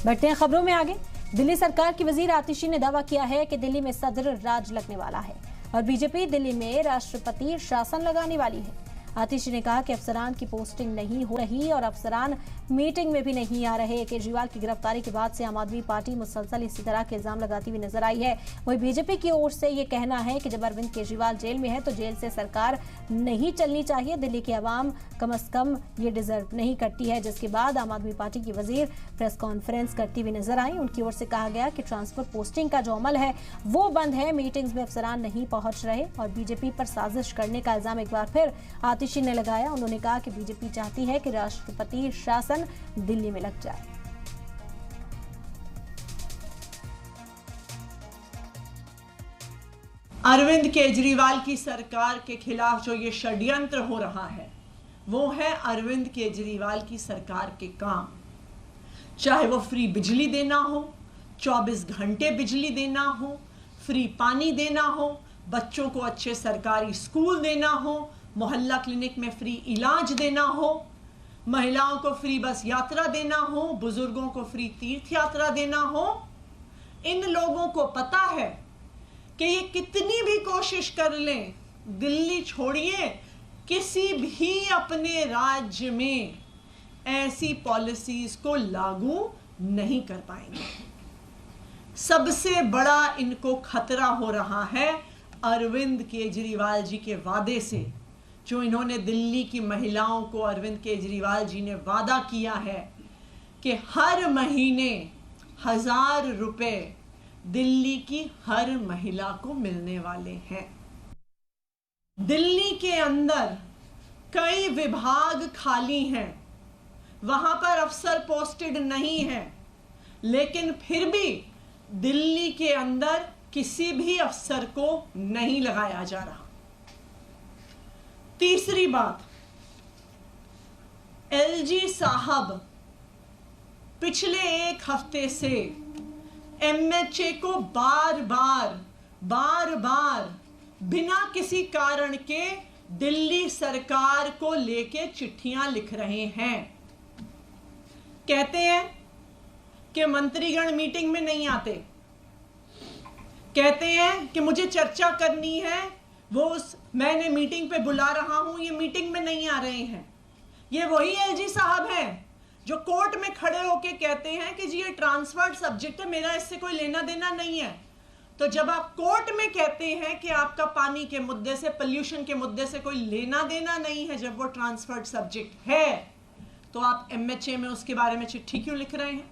बढ़ते हैं खबरों में आगे। दिल्ली सरकार की वजीर आतिशी ने दावा किया है कि दिल्ली में सदर राज लगने वाला है और बीजेपी दिल्ली में राष्ट्रपति शासन लगाने वाली है। आतिशी ने कहा कि अफसरान की पोस्टिंग नहीं हो रही और अफसरान मीटिंग में भी नहीं आ रहे। केजरीवाल की गिरफ्तारी के बाद से आम आदमी पार्टी मुसलसल इसी तरह के इल्जाम लगाती हुई नजर आई है। वहीं बीजेपी की ओर से ये कहना है कि जब अरविंद केजरीवाल जेल में है तो जेल से सरकार नहीं चलनी चाहिए। दिल्ली की आवाम कम से कम ये डिजर्व नहीं करती है। जिसके बाद आम आदमी पार्टी की वजीर प्रेस कॉन्फ्रेंस करती हुई नजर आई। उनकी ओर से कहा गया कि ट्रांसफर पोस्टिंग का जो अमल है वो बंद है, मीटिंग्स में अफसरान नहीं पहुंच रहे और बीजेपी पर साजिश करने का इल्जाम एक बार फिर आतिशी ने लगाया। उन्होंने कहा कि बीजेपी चाहती है कि राष्ट्रपति शासन दिल्ली में लग जाए। अरविंद केजरीवाल की सरकार के खिलाफ जो ये षड्यंत्र हो रहा है वो है अरविंद केजरीवाल की सरकार के काम। चाहे वो फ्री बिजली देना हो, 24 घंटे बिजली देना हो, फ्री पानी देना हो, बच्चों को अच्छे सरकारी स्कूल देना हो, मोहल्ला क्लिनिक में फ्री इलाज देना हो, महिलाओं को फ्री बस यात्रा देना हो, बुजुर्गों को फ्री तीर्थ यात्रा देना हो। इन लोगों को पता है कि ये कितनी भी कोशिश कर लें, दिल्ली छोड़िए किसी भी अपने राज्य में ऐसी पॉलिसीज को लागू नहीं कर पाएंगे। सबसे बड़ा इनको खतरा हो रहा है अरविंद केजरीवाल जी के वादे से, जो इन्होंने दिल्ली की महिलाओं को, अरविंद केजरीवाल जी ने वादा किया है कि हर महीने 1000 रुपए दिल्ली की हर महिला को मिलने वाले हैं। दिल्ली के अंदर कई विभाग खाली हैं, वहां पर अफसर पोस्टेड नहीं है, लेकिन फिर भी दिल्ली के अंदर किसी भी अफसर को नहीं लगाया जा रहा। तीसरी बात, एलजी साहब पिछले एक हफ्ते से एमएचए को बार बार बिना किसी कारण के दिल्ली सरकार को लेके चिट्ठियां लिख रहे हैं। कहते हैं कि मंत्रीगण मीटिंग में नहीं आते, कहते हैं कि मुझे चर्चा करनी है, मैंने मीटिंग पे बुला रहा हूं, ये मीटिंग में नहीं आ रहे हैं। ये वही एलजी साहब हैं जो कोर्ट में खड़े होके कहते हैं कि जी ये ट्रांसफर्ड सब्जेक्ट है, मेरा इससे कोई लेना देना नहीं है। तो जब आप कोर्ट में कहते हैं कि आपका पानी के मुद्दे से, पोल्यूशन के मुद्दे से कोई लेना देना नहीं है, जब वो ट्रांसफर्ड सब्जेक्ट है, तो आप एमएचए में उसके बारे में चिट्ठी क्यों लिख रहे हैं?